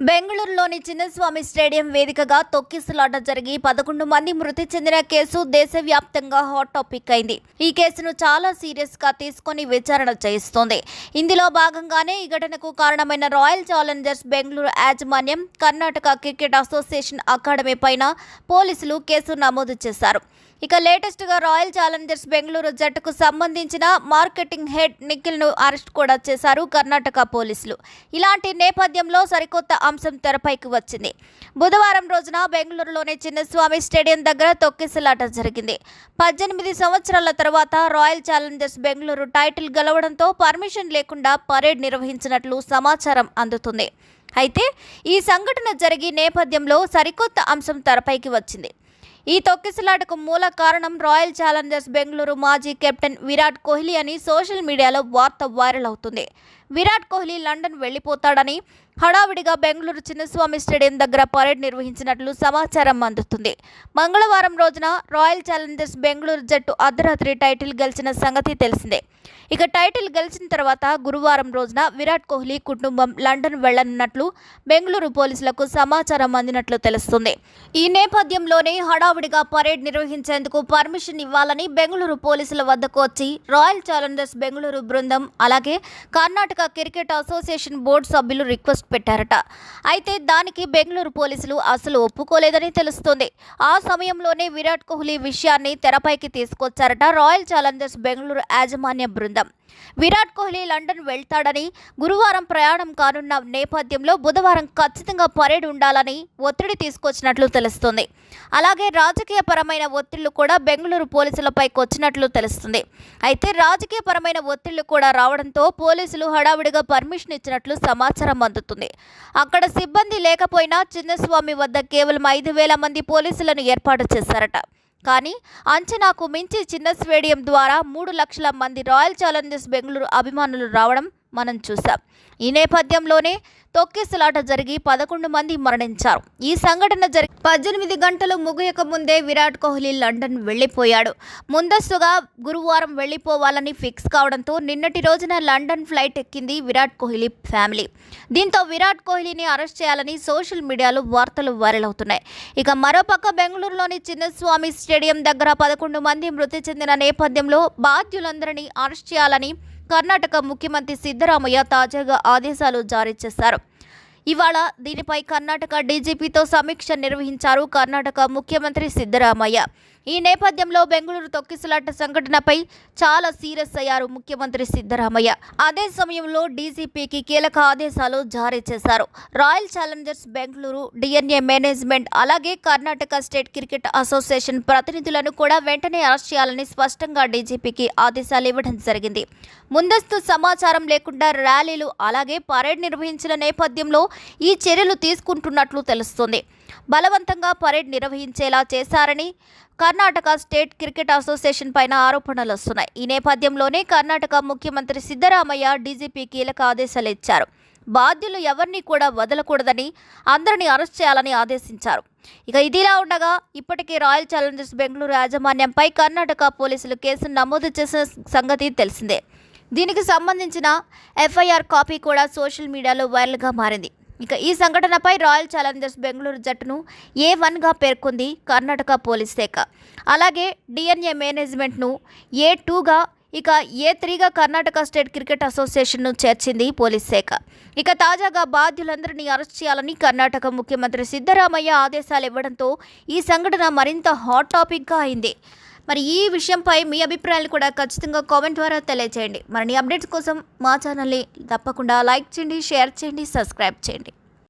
బెంగళూరులోని చిన్నస్వామి స్టేడియం వేదికగా తొక్కిసలాట జరిగి 11 మంది మృతి చెందిన కేసు దేశవ్యాప్తంగా హాట్ టాపిక్ అయింది. ఈ కేసును చాలా సీరియస్ గా తీసుకొని విచారణ చేస్తోంది. ఇందులో భాగంగానే ఈ ఘటనకు కారణమైన రాయల్ ఛాలెంజర్స్ బెంగళూరు యాజమాన్యం, కర్ణాటక క్రికెట్ అసోసియేషన్ అకాడమీ పైన పోలీసులు కేసు నమోదు చేశారు. ఇక లేటెస్ట్ గా రాయల్ ఛాలెంజర్స్ బెంగళూరు జట్టుకు సంబంధించిన మార్కెటింగ్ హెడ్ నిఖిల్ ను అరెస్ట్ కూడా చేశారు కర్ణాటక పోలీసులు. ఇలాంటి నేపథ్యంలో సరికొత్త అంశం తెరపైకి వచ్చింది. బుధవారం రోజున బెంగళూరులోని చిన్నస్వామి స్టేడియం దగ్గర తొక్కిసలాట జరిగింది. 18 సంవత్సరాల తర్వాత రాయల్ ఛాలెంజర్స్ బెంగళూరు టైటిల్ గెలవడంతో పర్మిషన్ లేకుండా పరేడ్ నిర్వహించినట్లు సమాచారం అందుతుంది. అయితే ఈ సంఘటన జరిగి నేపథ్యంలో సరికొత్త అంశం తెరపైకి వచ్చింది. ఈ తొక్కిసలాటకు మూల కారణం రాయల్ ఛాలెంజర్స్ బెంగళూరు మాజీ కెప్టెన్ విరాట్ కోహ్లీ అని సోషల్ మీడియాలో వార్త వైరల్ అవుతుంది. విరాట్ కోహ్లీ లండన్ వెళ్లిపోతాడని హడావిడిగా బెంగళూరు చిన్నస్వామి స్టేడియం దగ్గర పరేడ్ నిర్వహించినట్లు సమాచారం అందుతుంది. మంగళవారం రోజున రాయల్ ఛాలెంజర్స్ బెంగళూరు జట్టు అర్ధరాత్రి టైటిల్ గెలిచిన సంగతి తెలిసిందే. ఇక టైటిల్ గెలిచిన తర్వాత గురువారం రోజున విరాట్ కోహ్లీ కుటుంబం లండన్ వెళ్లనున్నట్లు బెంగళూరు పోలీసులకు సమాచారం అందినట్లు తెలుస్తుంది. ఈ నేపథ్యంలోనే హడావిడిగా పరేడ్ నిర్వహించేందుకు పర్మిషన్ ఇవ్వాలని బెంగళూరు పోలీసుల వద్దకు వచ్చి రాయల్ ఛాలెంజర్స్ బెంగళూరు బృందం, అలాగే కర్ణాటక క్రికెట్ అసోసియేషన్ బోర్డు సభ్యులు రిక్వెస్ట్ పెట్టారట. అయితే దానికి బెంగళూరు పోలీసులు అసలు ఒప్పుకోలేదని తెలుస్తోంది. ఆ సమయంలోనే విరాట్ కోహ్లీ విషయాన్ని తెరపైకి తీసుకొచ్చారట రాయల్ ఛాలెంజర్స్ బెంగళూరు యాజమాన్య బృందం. విరాట్ కోహ్లీ లండన్ వెళ్తాడని, గురువారం ప్రయాణం కానున్న నేపథ్యంలో బుధవారం ఖచ్చితంగా పరేడ్ ఉండాలని ఒత్తిడి తీసుకొచ్చినట్లు తెలుస్తుంది. అలాగే రాజకీయపరమైన ఒత్తిళ్లు కూడా బెంగళూరు పోలీసులపైకి వచ్చినట్లు తెలుస్తుంది. అయితే రాజకీయపరమైన ఒత్తిళ్లు కూడా రావడంతో పోలీసులు హడావిడిగా పర్మిషన్ ఇచ్చినట్లు సమాచారం అందుతుంది. అక్కడ సిబ్బంది లేకపోయినా చిన్నస్వామి వద్ద కేవలం 5,000 మంది పోలీసులను ఏర్పాటు చేశారట. కానీ అంచనాకు మించి చిన్న స్టేడియం ద్వారా 3 లక్షల మంది రాయల్ ఛాలెంజర్స్ బెంగళూరు అభిమానులు రావడం మనం చూసాం. ఈ నేపథ్యంలోనే తొక్కిసలాట జరిగి 11 మంది మరణించారు. ఈ సంఘటన జరిగి 18 గంటలు ముగియక ముందే విరాట్ కోహ్లీ లండన్ వెళ్లిపోయాడు. ముందస్తుగా గురువారం వెళ్లిపోవాలని ఫిక్స్ కావడంతో నిన్నటి రోజున లండన్ ఫ్లైట్ ఎక్కింది విరాట్ కోహ్లీ ఫ్యామిలీ. దీంతో విరాట్ కోహ్లీని అరెస్ట్ చేయాలని సోషల్ మీడియాలో వార్తలు వైరల్ అవుతున్నాయి. ఇక మరోపక్క బెంగళూరులోని చిన్నస్వామి స్టేడియం దగ్గర 11 మంది మృతి చెందిన నేపథ్యంలో బాధ్యులందరినీ అరెస్ట్ చేయాలని కర్ణాటక ముఖ్యమంత్రి సిద్ధరామయ్య తాజాగా ఆదేశాలు జారీ చేశారు. ఇవాళ దీనిపై కర్ణాటక డీజీపీతో సమీక్ష నిర్వహించారు కర్ణాటక ముఖ్యమంత్రి సిద్ధరామయ్య. ఈ నేపథ్యంలో బెంగళూరు తొక్కిసలాట సంఘటనపై చాలా సీరియస్ అయ్యారు ముఖ్యమంత్రి సిద్ధరామయ్య. అదే సమయంలో డీజీపీకి కీలక ఆదేశాలు జారీ చేశారు. Royal challengers Bengaluru, DNA management, అలాగే కర్ణాటక స్టేట్ క్రికెట్ అసోసియేషన్ ప్రతినిధులను కూడా వెంటనే అరెస్ట్ చేయాలని స్పష్టంగా డీజీపీకి ఆదేశాలు ఇవ్వడం జరిగింది. ముందస్తు సమాచారం లేకుండా ర్యాలీలు, అలాగే పరేడ్ నిర్వహించిన నేపథ్యంలో ఈ చర్యలు తీసుకుంటున్నట్లు తెలుస్తోంది. బలవంతంగా పరేడ్ నిర్వహించేలా చేశారని కర్ణాటక స్టేట్ క్రికెట్ అసోసియేషన్ పైన ఆరోపణలు వస్తున్నాయి. ఈ నేపథ్యంలోనే కర్ణాటక ముఖ్యమంత్రి సిద్ధరామయ్య డీజీపీ కీలక ఆదేశాలు ఇచ్చారు. బాధ్యులు ఎవరిని కూడా వదలకూడదని, అందరినీ అరెస్ట్ చేయాలని ఆదేశించారు. ఇక ఇదిలా ఉండగా ఇప్పటికే రాయల్ ఛాలెంజర్స్ బెంగళూరు యాజమాన్యంపై కర్ణాటక పోలీసులు కేసును నమోదు చేసిన సంగతి తెలిసిందే. దీనికి సంబంధించిన ఎఫ్ఐఆర్ కాపీ కూడా సోషల్ మీడియాలో వైరల్గా మారింది. ఇక ఈ సంఘటనపై రాయల్ ఛాలెంజర్స్ బెంగళూరు జట్టును A1గా పేర్కొంది కర్ణాటక పోలీస్ శాఖ. అలాగే డిఎన్ఏ మేనేజ్మెంట్ను A2గా, ఇక A3గా కర్ణాటక స్టేట్ క్రికెట్ అసోసియేషన్ను చేర్చింది పోలీస్ శాఖ. ఇక తాజాగా బాధ్యులందరినీ అరెస్ట్ చేయాలని కర్ణాటక ముఖ్యమంత్రి సిద్ధరామయ్య ఆదేశాలు ఇవ్వడంతో ఈ సంఘటన మరింత హాట్ టాపిక్గా అయింది. మరి ఈ విషయంపై మీ అభిప్రాయాలు కూడా ఖచ్చితంగా కామెంట్ ద్వారా తెలియజేయండి. మరిన్ని అప్డేట్స్ కోసం మా ఛానల్ని తప్పకుండా లైక్ చేయండి, షేర్ చేయండి, సబ్స్క్రైబ్ చేయండి.